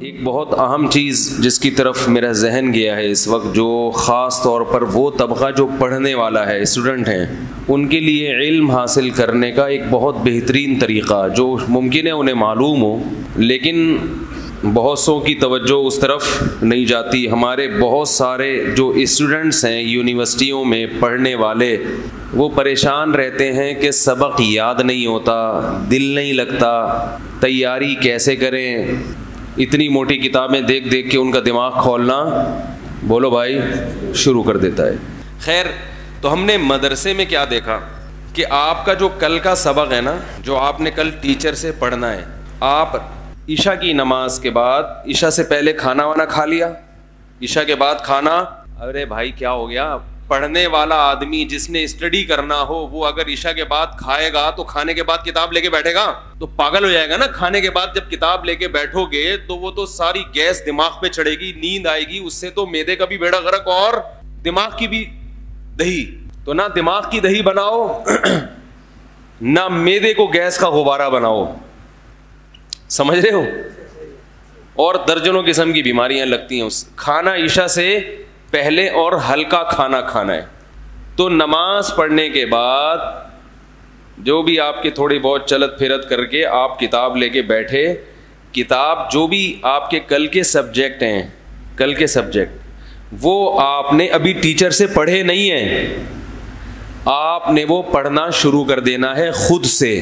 ایک بہت اہم چیز جس کی طرف میرا ذہن گیا ہے اس وقت، جو خاص طور پر وہ طبقہ جو پڑھنے والا ہے، اسٹوڈنٹ ہیں، ان کے لیے علم حاصل کرنے کا ایک بہت بہترین طریقہ جو ممکن ہے انہیں معلوم ہو، لیکن بہت سو کی توجہ اس طرف نہیں جاتی۔ ہمارے بہت سارے جو اسٹوڈنٹس ہیں یونیورسٹیوں میں پڑھنے والے، وہ پریشان رہتے ہیں کہ سبق یاد نہیں ہوتا، دل نہیں لگتا، تیاری کیسے کریں، اتنی موٹی کتابیں دیکھ دیکھ کے ان کا دماغ کھولنا، بولو بھائی، شروع کر دیتا ہے۔ خیر، تو ہم نے مدرسے میں کیا دیکھا کہ آپ کا جو کل کا سبق ہے نا، جو آپ نے کل ٹیچر سے پڑھنا ہے، آپ عشاء کی نماز کے بعد، عشاء سے پہلے کھانا وانا کھا لیا، عشاء کے بعد کھانا، ارے بھائی کیا ہو گیا؟ پڑھنے والا آدمی جس نے اسٹڈی کرنا ہو، وہ اگر عشاء کے بعد کھائے گا تو کھانے کے بعد کتاب لے کے بیٹھے گا تو پاگل ہو جائے گا نا۔ کھانے کے بعد جب کتاب لے کے بیٹھو گے تو وہ تو ساری گیس دماغ پہ چڑھے گی، نیند آئے گی، اس سے تو معدے کا بھی بیڑا غرق اور دماغ کی بھی دہی۔ تو نہ دماغ کی دہی بناؤ نہ معدے کو گیس کا غبارہ بناؤ، سمجھ رہے ہو؟ اور درجنوں قسم کی بیماریاں لگتی ہیں اس کھانا عشاء سے پہلے، اور ہلکا کھانا کھانا ہے۔ تو نماز پڑھنے کے بعد جو بھی آپ کے تھوڑی بہت چلت پھرت کر کے آپ کتاب لے کے بیٹھے، کتاب جو بھی آپ کے کل کے سبجیکٹ ہیں، کل کے سبجیکٹ وہ آپ نے ابھی ٹیچر سے پڑھے نہیں ہیں، آپ نے وہ پڑھنا شروع کر دینا ہے خود سے۔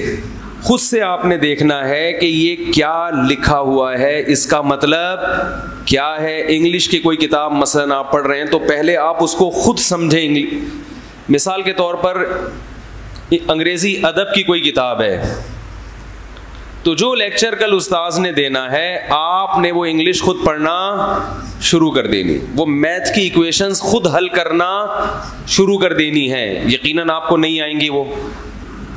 خود سے آپ نے دیکھنا ہے کہ یہ کیا لکھا ہوا ہے، اس کا مطلب کیا ہے۔ انگلش کی کوئی کتاب مثلا آپ پڑھ رہے ہیں تو پہلے آپ اس کو خود سمجھیں۔ مثال کے طور پر انگریزی ادب کی کوئی کتاب ہے تو جو لیکچر کل استاذ نے دینا ہے، آپ نے وہ انگلش خود پڑھنا شروع کر دینی، وہ میتھ کی ایکویشنز خود حل کرنا شروع کر دینی ہے۔ یقیناً آپ کو نہیں آئیں گی وہ،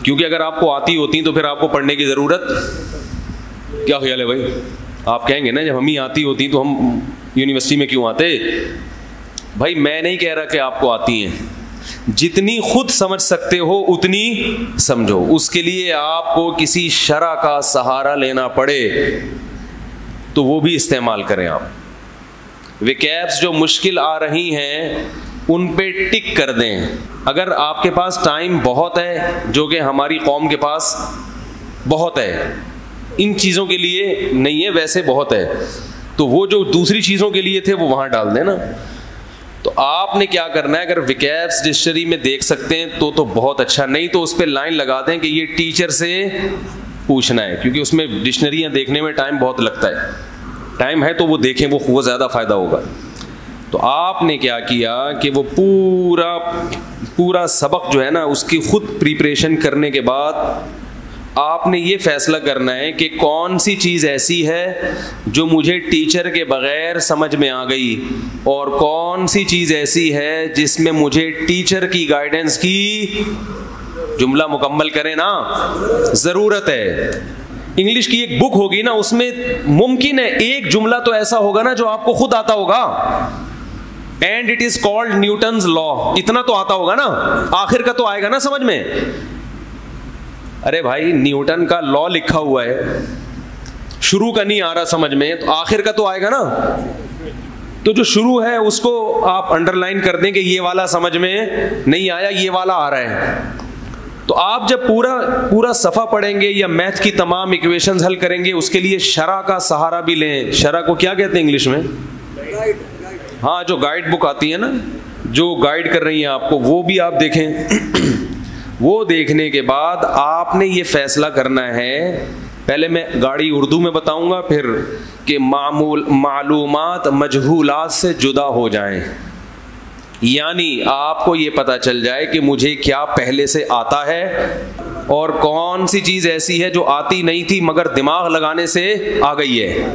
کیونکہ اگر آپ کو آتی ہوتی تو پھر آپ کو پڑھنے کی ضرورت، کیا خیال ہے بھائی؟ آپ کہیں گے نا جب ہمیں آتی ہوتی تو ہم یونیورسٹی میں کیوں آتے؟ بھائی میں نہیں کہہ رہا کہ آپ کو آتی ہیں، جتنی خود سمجھ سکتے ہو اتنی سمجھو۔ اس کے لیے آپ کو کسی شرح کا سہارا لینا پڑے تو وہ بھی استعمال کریں۔ آپ ویکیبس جو مشکل آ رہی ہیں ان پہ ٹک کر دیں۔ اگر آپ کے پاس ٹائم بہت ہے، جو کہ ہماری قوم کے پاس بہت ہے، ان چیزوں کے لیے نہیں ہے، ویسے بہت ہے، تو وہ جو دوسری چیزوں کے لیے تھے وہ وہاں ڈال دیں نا۔ تو آپ نے کیا کرنا ہے، اگر ویکیبس ڈکشنری میں دیکھ سکتے ہیں تو بہت اچھا، نہیں تو اس پہ لائن لگا دیں کہ یہ ٹیچر سے پوچھنا ہے، کیونکہ اس میں ڈکشنریاں دیکھنے میں ٹائم بہت لگتا ہے۔ ٹائم ہے تو وہ دیکھیں، وہ زیادہ فائدہ ہوگا۔ تو آپ نے کیا کیا کہ وہ پورا سبق جو ہے نا، اس کی خود پریپریشن کرنے کے بعد آپ نے یہ فیصلہ کرنا ہے کہ کون سی چیز ایسی ہے جو مجھے ٹیچر کے بغیر سمجھ میں آ گئی، اور کون سی چیز ایسی ہے جس میں مجھے ٹیچر کی گائیڈنس کی، جملہ مکمل کریں نا، ضرورت ہے۔ انگلش کی ایک بک ہوگی نا، اس میں ممکن ہے ایک جملہ تو ایسا ہوگا نا جو آپ کو خود آتا ہوگا، and it is called Newton's law, اتنا تو آتا ہوگا نا، آخر کا تو آئے گا نا سمجھ میں۔ ارے بھائی نیوٹن کا لا لکھا ہوا ہے، شروع کا نہیں آ رہا سمجھ میں تو آخر کا تو آئے گا نا۔ تو جو شروع ہے اس کو آپ انڈر لائن کر دیں کہ یہ والا سمجھ میں نہیں آیا، یہ والا آ رہا ہے۔ تو آپ جب پورا صفحہ پڑھیں گے یا میتھ کی تمام ایکویشنز حل کریں گے، اس کے لیے شرح کا سہارا بھی لیں۔ شرح کو کیا کہتے ہیں انگلش میں؟ ہاں، جو گائیڈ بک آتی ہے نا، جو گائیڈ کر رہی ہیں آپ کو، وہ بھی آپ دیکھیں۔ وہ دیکھنے کے بعد آپ نے یہ فیصلہ کرنا ہے، پہلے میں گاڑی اردو میں بتاؤں گا، پھر کہ معلومات مجہولات سے جدا ہو جائیں، یعنی آپ کو یہ پتہ چل جائے کہ مجھے کیا پہلے سے آتا ہے، اور کون سی چیز ایسی ہے جو آتی نہیں تھی مگر دماغ لگانے سے آ گئی ہے،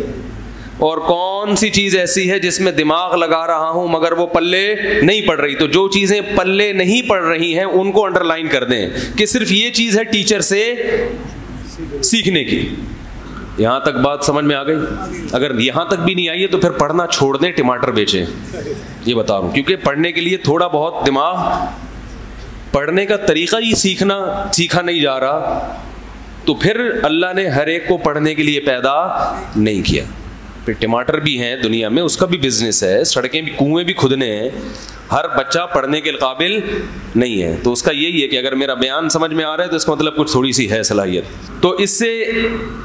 اور کون سی چیز ایسی ہے جس میں دماغ لگا رہا ہوں مگر وہ پلے نہیں پڑ رہی۔ تو جو چیزیں پلے نہیں پڑ رہی ہیں ان کو انڈر لائن کر دیں کہ صرف یہ چیز ہے ٹیچر سے سیکھنے کی۔ یہاں تک بات سمجھ میں آ گئی؟ اگر یہاں تک بھی نہیں آئی ہے تو پھر پڑھنا چھوڑ دیں، ٹماٹر بیچیں، یہ بتا رہا ہوں، کیونکہ پڑھنے کے لیے تھوڑا بہت دماغ، پڑھنے کا طریقہ ہی سیکھا نہیں جا رہا، تو پھر اللہ نے ہر ایک کو پڑھنے کے لیے پیدا نہیں کیا۔ پھر ٹماٹر بھی ہیں دنیا میں، اس کا بھی بزنس ہے، سڑکیں بھی، کنویں بھی کھدنے ہیں، ہر بچہ پڑھنے کے قابل نہیں ہے. تو اس کا یہی ہے کہ اگر میرا بیان سمجھ میں آ رہا ہے تو اس کا مطلب کچھ تھوڑی سی ہے صلاحیت. تو اس سے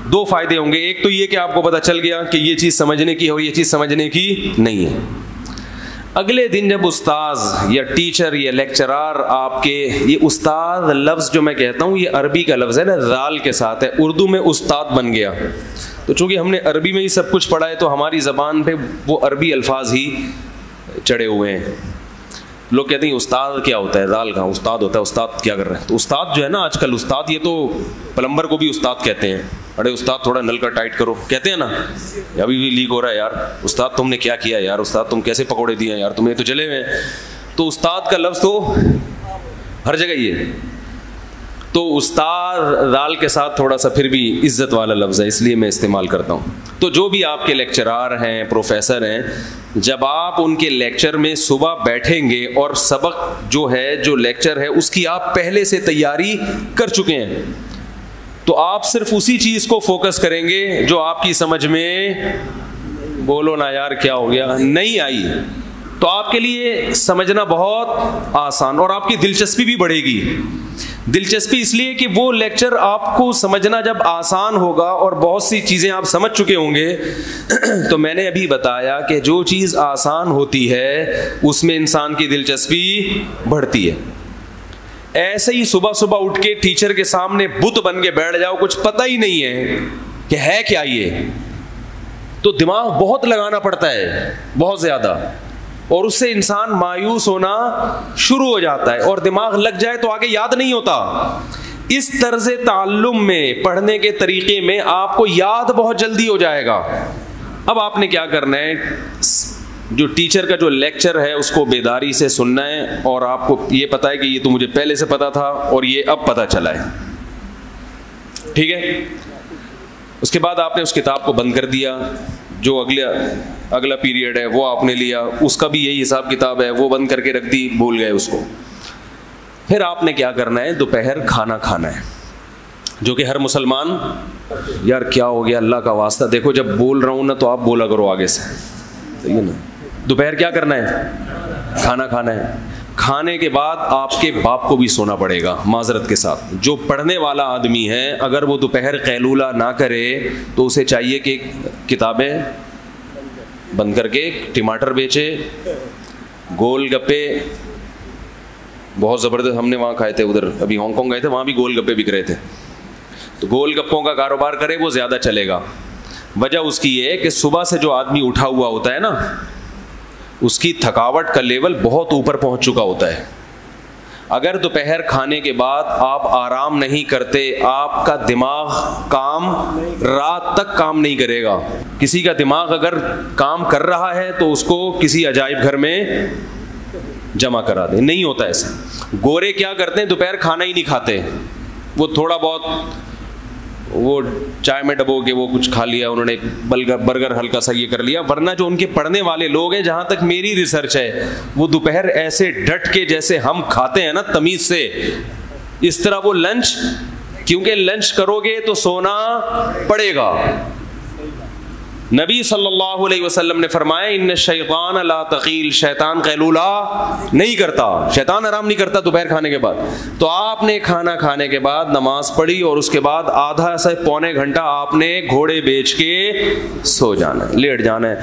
دو فائدے ہوں گے. ایک تو یہ کہ آپ کو پتہ چل گیا کہ یہ چیز سمجھنے کی ہے اور یہ چیز سمجھنے کی نہیں ہے. اگلے دن جب استاذ یا ٹیچر یا لیکچرار آپ کے، یہ استاد لفظ جو میں کہتا ہوں یہ عربی کا لفظ ہے نا، ذال کے ساتھ ہے، اردو میں استاد بن گیا. تو چونکہ ہم نے عربی میں ہی سب کچھ پڑھا ہے تو ہماری زبان پہ وہ عربی الفاظ ہی چڑھے ہوئے ہیں. لوگ کہتے ہیں استاد کیا ہوتا ہے، ذال کہاں استاد ہوتا ہے، استاد کیا کر رہے ہیں. تو استاد جو ہے نا آج کل، استاد یہ تو پلمبر کو بھی استاد کہتے ہیں. ارے استاد تھوڑا نل کا ٹائٹ کرو، کہتے ہیں نا، ابھی بھی لیک ہو رہا ہے یار، استاد تم نے کیا کیا یار، استاد تم کیسے پکوڑے دیے یار، تمہیں تو جلے ہوئے ہیں. تو استاد کا لفظ تو ہر جگہ ہی ہے. تو استاد ذال کے ساتھ تھوڑا سا پھر بھی عزت والا لفظ ہے، اس لیے میں استعمال کرتا ہوں. تو جو بھی آپ کے لیکچرار ہیں، پروفیسر ہیں، جب آپ ان کے لیکچر میں صبح بیٹھیں گے اور سبق جو ہے، جو لیکچر ہے، اس کی آپ پہلے سے تیاری کر چکے ہیں، تو آپ صرف اسی چیز کو فوکس کریں گے جو آپ کی سمجھ میں، بولو نا یار کیا ہو گیا، نہیں آئی. تو آپ کے لیے سمجھنا بہت آسان اور آپ کی دلچسپی بھی بڑھے گی. دلچسپی اس لیے کہ وہ لیکچر آپ کو سمجھنا جب آسان ہوگا اور بہت سی چیزیں آپ سمجھ چکے ہوں گے. تو میں نے ابھی بتایا کہ جو چیز آسان ہوتی ہے اس میں انسان کی دلچسپی بڑھتی ہے. ایسے ہی صبح صبح اٹھ کے ٹیچر کے سامنے بت بن کے بیٹھ جاؤ، کچھ پتہ ہی نہیں ہے کہ ہے کیا یہ، تو دماغ بہت لگانا پڑتا ہے، بہت زیادہ، اور اس سے انسان مایوس ہونا شروع ہو جاتا ہے، اور دماغ لگ جائے تو آگے یاد نہیں ہوتا. اس طرز تعلم میں، پڑھنے کے طریقے میں آپ کو یاد بہت جلدی ہو جائے گا. اب آپ نے کیا کرنا ہے، جو ٹیچر کا جو لیکچر ہے اس کو بیداری سے سننا ہے، اور آپ کو یہ پتا ہے کہ یہ تو مجھے پہلے سے پتا تھا اور یہ اب پتا چلا ہے، ٹھیک ہے. اس کے بعد آپ نے اس کتاب کو بند کر دیا، جو اگلا پیریڈ ہے وہ آپ نے لیا، اس کا بھی یہی حساب کتاب ہے، وہ بند کر کے رکھ دی، بھول گئے اس کو. پھر آپ نے کیا کرنا ہے، دوپہر کھانا کھانا ہے، جو کہ ہر مسلمان، یار کیا ہو گیا اللہ کا واسطہ، دیکھو جب بول رہا ہوں نا تو آپ بولا کرو آگے سے، صحیح ہے نا. دوپہر کیا کرنا ہے، کھانا کھانا ہے. کھانے کے بعد آپ کے باپ کو بھی سونا پڑے گا، معذرت کے ساتھ. جو پڑھنے والا آدمی ہے اگر وہ دوپہر قیلولہ نہ کرے تو اسے چاہیے کہ کتابیں بند کر کے ٹماٹر بیچے، گول گپے، بہت زبردست، ہم نے وہاں کھائے تھے، ادھر ابھی ہانگ کانگ گئے تھے، وہاں بھی گول گپے بک رہے تھے. تو گول گپوں کا کاروبار کرے، وہ زیادہ چلے گا. وجہ اس کی یہ ہے کہ صبح سے جو آدمی اٹھا ہوا ہوتا ہے نا، اس کی تھکاوٹ کا لیول بہت اوپر پہنچ چکا ہوتا ہے. اگر دوپہر کھانے کے بعد آپ آرام نہیں کرتے، آپ کا دماغ رات تک کام نہیں کرے گا. کسی کا دماغ اگر کام کر رہا ہے تو اس کو کسی عجائب گھر میں جمع کرا دیں، نہیں ہوتا ایسا. گورے کیا کرتے ہیں، دوپہر کھانا ہی نہیں کھاتے، وہ تھوڑا بہت وہ چائے میں ڈبو کے وہ کچھ کھا لیا انہوں نے، برگر ہلکا سا یہ کر لیا. ورنہ جو ان کے پڑھنے والے لوگ ہیں، جہاں تک میری ریسرچ ہے، وہ دوپہر ایسے ڈٹ کے جیسے ہم کھاتے ہیں نا تمیز سے، اس طرح وہ لنچ، کیونکہ لنچ کرو گے تو سونا پڑے گا. نبی صلی اللہ علیہ وسلم نے فرمایا ان الشیطان لا تقیل، شیطان قیلولہ نہیں کرتا، شیطان آرام نہیں کرتا دوپہر کھانے کے بعد. تو آپ نے کھانا کھانے کے بعد نماز پڑھی اور اس کے بعد آدھا سے پونے گھنٹہ آپ نے گھوڑے بیچ کے سو جانا ہے، لیٹ جانا ہے،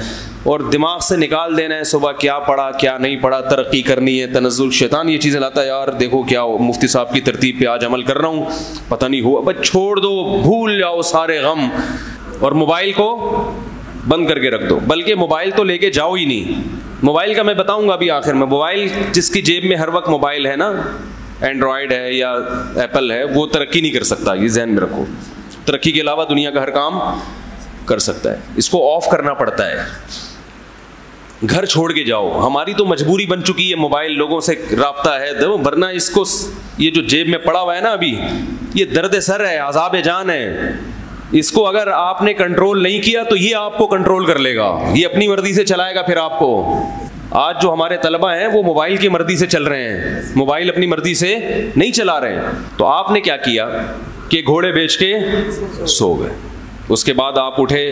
اور دماغ سے نکال دینا ہے صبح کیا پڑھا کیا نہیں پڑھا. ترقی کرنی ہے، تنزل، شیطان یہ چیزیں لاتا ہے، یار دیکھو کیا مفتی صاحب کی ترتیب پہ آج عمل کر رہا ہوں، پتہ نہیں ہوا، بس چھوڑ دو، بھول جاؤ سارے غم، اور موبائل کو بند کر کے رکھ دو. بلکہ موبائل تو لے کے جاؤ ہی نہیں. موبائل کا میں بتاؤں گا ابھی آخر میں. موبائل جس کی جیب میں ہر وقت موبائل ہے نا، اینڈرائڈ ہے یا ایپل ہے، وہ ترقی نہیں کر سکتا، یہ ذہن میں رکھو. ترقی کے علاوہ دنیا کا ہر کام کر سکتا ہے، اس کو آف کرنا پڑتا ہے. گھر چھوڑ کے جاؤ. ہماری تو مجبوری بن چکی ہے، موبائل لوگوں سے رابطہ ہے، ورنہ اس کو یہ جو جیب میں پڑا ہوا ہے نا ابھی، یہ درد سر ہے، عذاب جان ہے. اس کو اگر آپ نے کنٹرول نہیں کیا تو یہ آپ کو کنٹرول کر لے گا، یہ اپنی مرضی سے چلائے گا پھر آپ کو. آج جو ہمارے طلبہ ہیں وہ موبائل کی مرضی سے چل رہے ہیں، موبائل اپنی مرضی سے نہیں چلا رہے ہیں. تو آپ نے کیا کیا کہ گھوڑے بیچ کے سو گئے. اس کے بعد آپ اٹھے,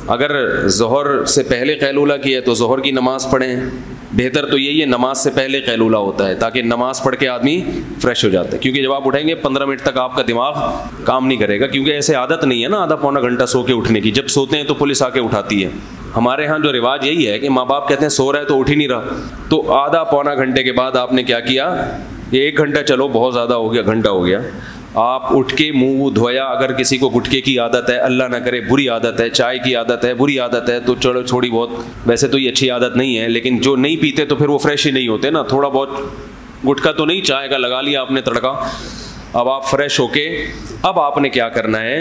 اگر ظہر سے پہلے قیلولہ کیا ہے تو ظہر کی نماز پڑھیں. بہتر تو یہی ہے نماز سے پہلے قیلولہ ہوتا ہے, تاکہ نماز پڑھ کے آدمی فریش ہو جاتا ہے. کیونکہ جب آپ اٹھیں گے 15 منٹ تک آپ کا دماغ کام نہیں کرے گا, کیونکہ ایسے عادت نہیں ہے نا آدھا پونا گھنٹہ سو کے اٹھنے کی. جب سوتے ہیں تو پولیس آ کے اٹھاتی ہے. ہمارے ہاں جو رواج یہی ہے کہ ماں باپ کہتے ہیں سو رہا ہے تو اٹھ ہی نہیں رہا, تو آدھا پونا گھنٹے کے بعد آپ نے کیا کیا, یہ 1 گھنٹہ چلو بہت زیادہ ہو گیا, گھنٹہ ہو گیا, آپ اٹھ کے منہ دھویا. اگر کسی کو گٹکے کی عادت ہے, اللہ نہ کرے بری عادت ہے, چائے کی عادت ہے, بری عادت ہے, تو چلو تھوڑی بہت, ویسے تو یہ اچھی عادت نہیں ہے, لیکن جو نہیں پیتے تو پھر وہ فریش ہی نہیں ہوتے نا. تھوڑا بہت گٹکا تو نہیں, چائے کا لگا لیا آپ نے تڑکا. اب آپ فریش ہو کے اب آپ نے کیا کرنا ہے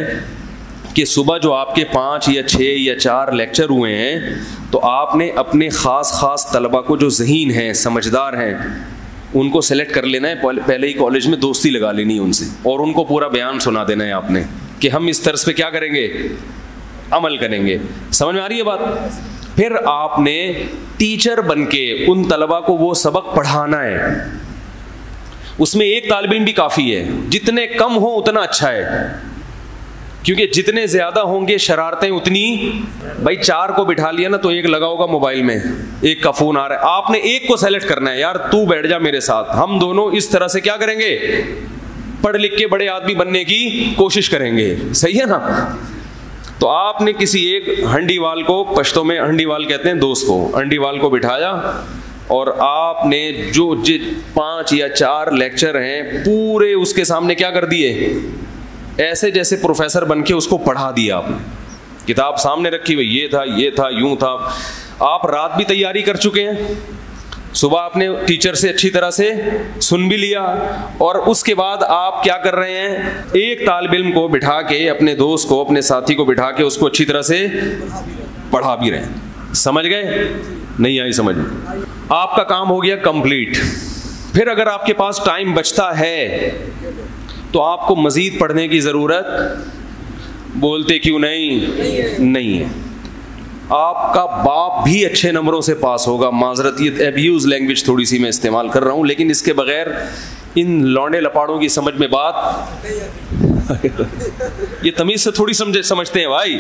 کہ صبح جو آپ کے 5 یا 6 یا 4 لیکچر ہوئے ہیں, تو آپ نے اپنے خاص طلبہ کو جو ذہین ہیں, سمجھدار ہیں, ان کو سلیکٹ کر لینا ہے. پہلے ہی کالج میں دوستی لگا لینی ہے ان سے, اور ان کو پورا بیان سنا دینا ہے آپ نے کہ ہم اس طرز پہ کیا کریں گے, عمل کریں گے. سمجھ میں آ رہی ہے بات؟ پھر آپ نے ٹیچر بن کے ان طلبہ کو وہ سبق پڑھانا ہے. اس میں ایک طالب علم بھی کافی ہے, جتنے کم ہو اتنا اچھا ہے, کیونکہ جتنے زیادہ ہوں گے شرارتیں اتنی. بھائی 4 کو بٹھا لیا نا تو ایک لگا ہوگا موبائل میں, ایک کا فون آ رہا ہے, آپ نے ایک کو سیلیکٹ کرنا ہے, یار تو بیٹھ جا میرے ساتھ, ہم دونوں اس طرح سے کیا کریں گے, پڑھ لکھ کے بڑے آدمی بننے کی کوشش کریں گے. صحیح ہے نا؟ تو آپ نے کسی ایک ہنڈی وال کو, پشتوں میں ہنڈی وال کہتے ہیں دوست کو, ہنڈی وال کو بٹھایا, اور آپ نے جو 5 یا 4 لیکچر ہیں پورے اس کے سامنے کیا کر دیے, ایسے جیسے پروفیسر بن کے اس کو پڑھا دیا. آپ نے کتاب سامنے رکھی ہوئی, یہ تھا یوں تھا. آپ رات بھی تیاری کر چکے ہیں, صبح آپ نے ٹیچر سے اچھی طرح سے سن بھی لیا, اور اس کے بعد آپ کیا کر رہے ہیں, ایک طالب علم کو بٹھا کے, اپنے دوست کو, اپنے ساتھی کو بٹھا کے اس کو اچھی طرح سے پڑھا بھی رہے ہیں. سمجھ گئے؟ نہیں آئی سمجھ؟ آپ کا کام ہو گیا کمپلیٹ. پھر اگر آپ کے پاس ٹائم بچتا ہے تو آپ کو مزید پڑھنے کی ضرورت, بولتے کیوں نہیں ہے. آپ کا باپ بھی اچھے نمبروں سے پاس ہوگا. معذرت, یہ ایبیوز لینگویج تھوڑی سی میں استعمال کر رہا ہوں, لیکن اس کے بغیر ان لونڈے لپاڑوں کی سمجھ میں بات یہ تمیز سے تھوڑی سمجھتے ہیں بھائی.